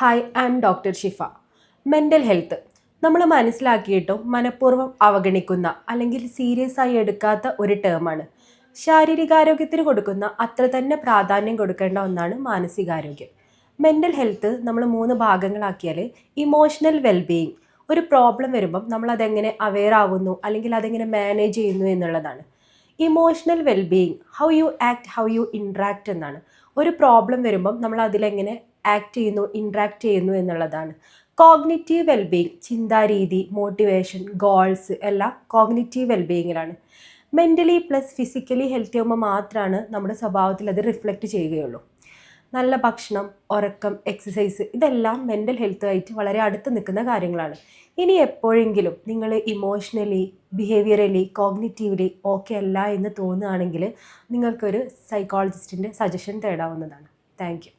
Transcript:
Hi I M doctor Shifa. Mental health നമ്മൾ മനസ്സിലാക്കിയിട്ടും മനഃപൂർവ്വം അവഗണിക്കുന്ന അല്ലെങ്കിൽ സീരിയസ് ആയി എടുക്കാത്ത ഒരു ടേമാണ്. ശാരീരികാരോഗ്യത്തിന് കൊടുക്കുന്ന അത്ര തന്നെ പ്രാധാന്യം കൊടുക്കേണ്ട ഒന്നാണ് മാനസികാരോഗ്യം. മെൻ്റൽ ഹെൽത്ത് നമ്മൾ 3 ഭാഗങ്ങളാക്കിയാൽ ഇമോഷണൽ വെൽബീയിങ്, ഒരു പ്രോബ്ലം വരുമ്പം നമ്മൾ അതെങ്ങനെ അവെയർ ആവുന്നു അല്ലെങ്കിൽ അതെങ്ങനെ മാനേജ് ചെയ്യുന്നു എന്നുള്ളതാണ്. Emotional wellbeing, how you act, how you interact എന്നാണ്. ഒരു പ്രോബ്ലം വരുമ്പം നമ്മൾ അതിലെങ്ങനെ ആക്ട് ചെയ്യുന്നു, ഇൻട്രാക്ട് ചെയ്യുന്നു എന്നുള്ളതാണ്. കോഗ്നിറ്റീവ് വെൽബീയിങ്, ചിന്താരീതി, മോട്ടിവേഷൻ, ഗോൾസ് എല്ലാം കോഗ്നിറ്റീവ് വെൽബീയിങ്ങിലാണ്. മെൻ്റലി പ്ലസ് ഫിസിക്കലി ഹെൽത്തി ആകുമ്പോൾ മാത്രമാണ് നമ്മുടെ സ്വഭാവത്തിൽ അത് റിഫ്ലക്റ്റ് ചെയ്യുകയുള്ളൂ. നല്ല ഭക്ഷണം, ഉറക്കം, എക്സസൈസ് ഇതെല്ലാം മെൻ്റൽ ഹെൽത്തുമായിട്ട് വളരെ അടുത്ത് നിൽക്കുന്ന കാര്യങ്ങളാണ്. ഇനി എപ്പോഴെങ്കിലും നിങ്ങൾ ഇമോഷണലി, ബിഹേവിയറലി, കോഗ്നിറ്റീവ്ലി ഓക്കെ അല്ല എന്ന് തോന്നുകയാണെങ്കിൽ നിങ്ങൾക്കൊരു സൈക്കോളജിസ്റ്റിൻ്റെ സജഷൻ തേടാവുന്നതാണ്. Thank U.